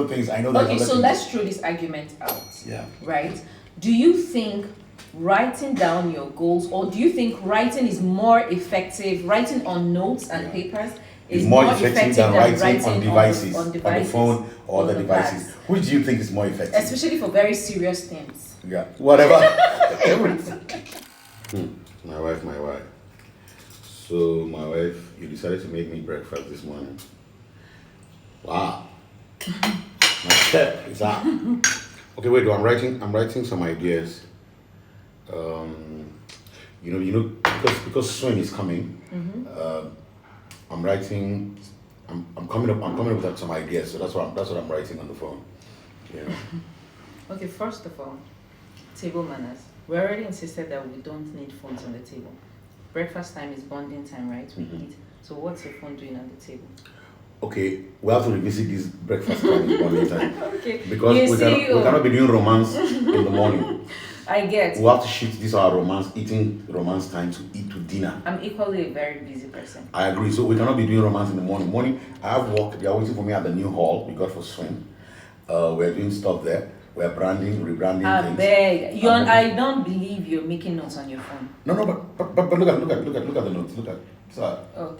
practical things. I know that. Okay, so let's throw this argument out. Yeah. Right? Do you think writing down your goals, or do you think writing is more effective, writing on notes and papers is more effective than writing on devices, on the phone or the devices? pads? Which do you think is more effective? Especially for very serious things. Yeah, whatever. Everything. My wife. So my wife, you decided to make me breakfast this morning. Wow. My chef is out. Okay, wait. I'm writing some ideas. Because swim is coming. I'm coming up with some ideas. So that's what I'm writing on the phone. You know. Okay, first of all, table manners. We already insisted that we don't need phones on the table. Breakfast time is bonding time, right? We eat. So what's your phone doing on the table? Okay, we have to revisit this breakfast time one day time. Okay. Because we cannot be doing romance in the morning. I get. We have to shift this our eating romance time to eat to dinner. I'm equally a very busy person. I agree. So we cannot be doing romance in the morning. I have work. They are waiting for me at the new hall we got for swim. We're doing stuff there. We're rebranding I things. beg. I don't believe you're making notes on your phone. No, but look at the notes.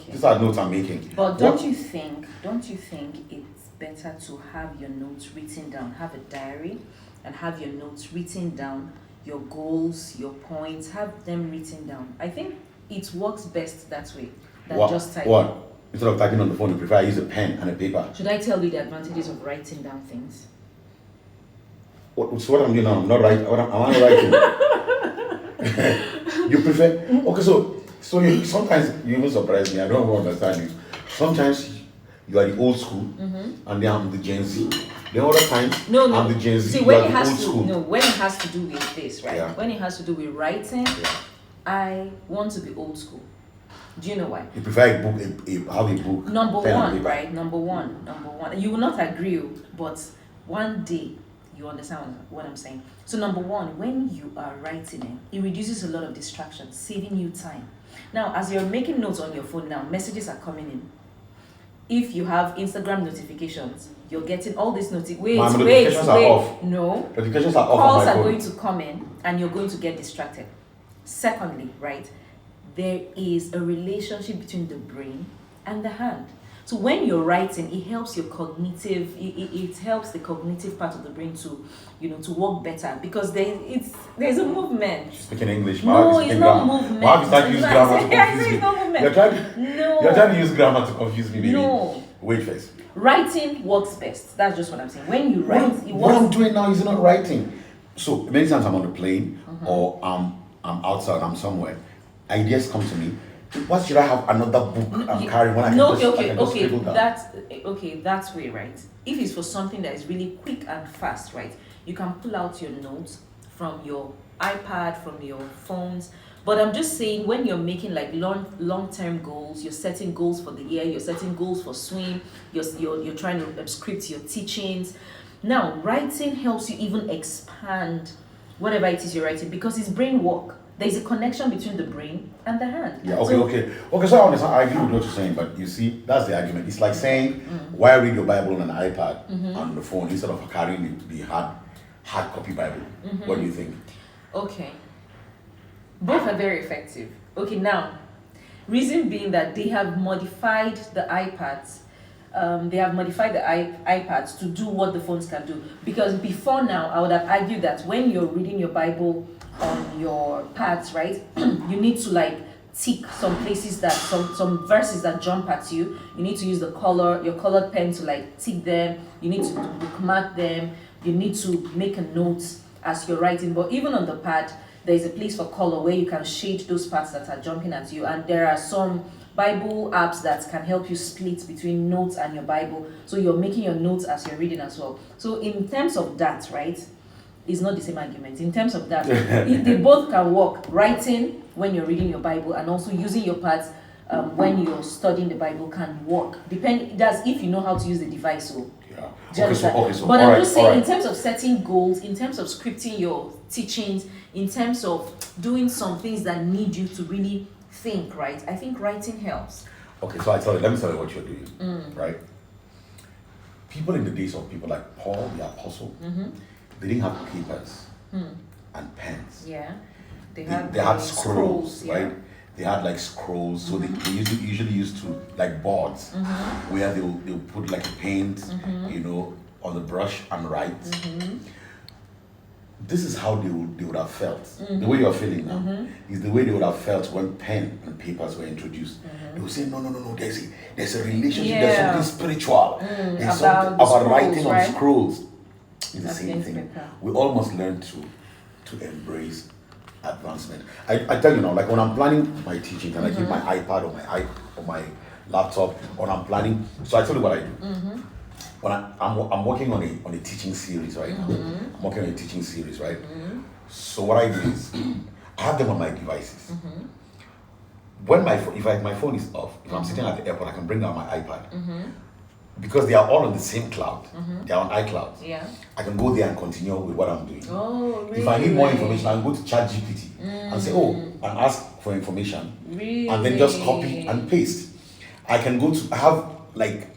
These are notes I'm making. But don't you think it's better to have your notes written down, have a diary, and have your notes written down, your goals, your points, have them written down? I think it works best that way than just typing. What? Instead of typing on the phone, you prefer I use a pen and a paper. Should I tell you the advantages of writing down things? So what I'm doing now, I'm not writing. Am I not writing? You prefer? Okay, so sometimes you even surprise me. I don't understand you. Sometimes you are the old school, and then I'm the Gen Z. The other times, I'm the Gen Z. See, when it has to do with this, right? Yeah. When it has to do with writing, I want to be old school. Do you know why? You prefer a book, have a book. Number one, right? Number one. You will not agree, but one day you understand what I'm saying. So number one, when you are writing it reduces a lot of distractions, saving you time. Now, as you're making notes on your phone now, messages are coming in. If you have Instagram notifications, you're getting all these notifications. Notifications are off. No. Notifications are off. Calls are going to come in and you're going to get distracted. Secondly, right, there is a relationship between the brain and the hand. So when you're writing, it helps your cognitive, it helps the cognitive part of the brain to, to work better because there's a movement. She's speaking English. No, it's not movement. Why have you started to use grammar to confuse me? It's not movement. You're trying to use grammar to confuse me, baby. No. Wait first. Writing works best. That's just what I'm saying. When you write, what I'm doing now is not writing. So many times I'm on the plane or I'm outside, I'm somewhere. Ideas come to me. What should I have another book I'm carrying when I can just scribble down? That's way, right? If it's for something that is really quick and fast, right? You can pull out your notes from your iPad, from your phones. But I'm just saying, when you're making like long-term goals, you're setting goals for the year, you're setting goals for swim, you're trying to script your teachings. Now, writing helps you even expand whatever it is you're writing because it's brain work. There's a connection between the brain and the hand. Yeah, okay. So I understand. I agree with what you're saying, but you see, that's the argument. It's like saying, why read your Bible on an iPad on the phone instead of carrying the hard copy Bible? What do you think? Okay. Both are very effective. Okay, now, reason being that they have modified the iPads. They have modified the iPads to do what the phones can do. Because before now, I would have argued that when you're reading your Bible on your pads, right, you need to like tick some places that some verses that jump at you. You need to use your colored pen to like tick them. You need to bookmark them. You need to make a note as you're writing. But even on the pad, there's a place for color where you can shade those parts that are jumping at you. And there are some Bible apps that can help you split between notes and your Bible. So you're making your notes as you're reading as well. So in terms of that, right, it's not the same argument. In terms of that, they both can work. Writing when you're reading your Bible and also using your pads when you're studying the Bible can work. That's if you know how to use the device. So, yeah. But I'm just saying, in terms of setting goals, in terms of scripting your teachings, in terms of doing some things that need you to really think, right? I think writing helps. Okay, so let me tell you what you're doing, right? people in the days of people like Paul, the apostle, they didn't have papers and pens. Yeah. They had scrolls, yeah. right? They had like scrolls, so they usually used to like boards where they'll put like a paint, on the brush and write. This is how they would have felt. The way you're feeling now is the way they would have felt when pen and papers were introduced. They would say, no, there's a relationship, there's something spiritual. There's something about writing on scrolls. It's the same thing. Paper. We almost learn to embrace advancement. I tell you now, like when I'm planning my teaching, and I keep my iPad or my laptop, when I'm planning, so I tell you what I do. When I'm working on a teaching series right now. I'm working on a teaching series, right? So what I do is I have them on my devices. When my phone is off, if I'm sitting at the airport, I can bring out my iPad. Because they are all on the same cloud. They are on iCloud. Yeah. I can go there and continue with what I'm doing. Oh, really? If I need more information, I can go to ChatGPT and say, and ask for information. Really? And then just copy and paste. I have like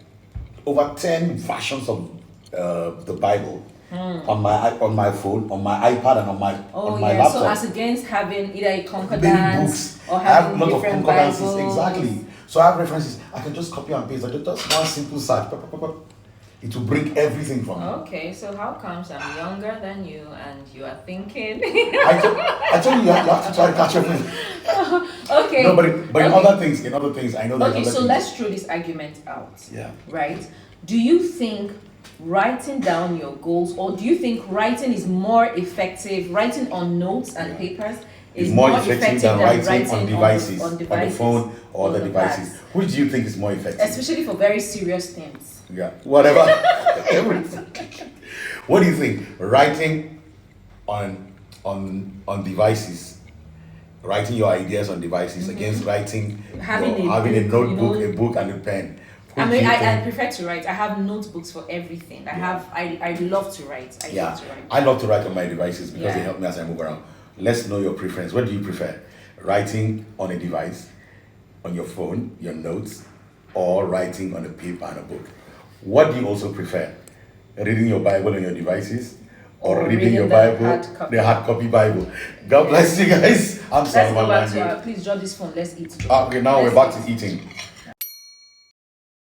over 10 versions of the Bible on my phone, on my iPad, and on my laptop. So as against having either a Many concordance books. or I have having a lot of different concordances, Bibles. exactly. So I have references. I can just copy and paste. I just one simple search. It will bring everything from me. Okay, so how comes I'm younger than you and you are thinking? I told you have to try to catch up. Okay. No, but in Okay. other things, I know that. Okay, so let's throw this argument out. Yeah. Right? Do you think writing down your goals, or do you think writing is more effective, writing on notes and papers is more effective than writing on devices, on the phone or other devices? Which do you think is more effective? Especially for very serious things. Yeah, whatever. Everything. What do you think? Writing on devices, writing your ideas on devices against writing Having having a book, notebook, a book, and a pen. I mean, I prefer to write. I have notebooks for everything. I love to write. I love to write on my devices because they Yeah. help me as I move around. Let's know your preference. What do you prefer? Writing on a device, on your phone, your notes, or writing on a paper and a book? What do you also prefer? Reading your Bible on your devices, or reading your Bible, the hard copy Bible? God bless you guys. I'm Let's Solomon go back Lange. to please drop this phone. Let's eat. Okay, now we're back to eating.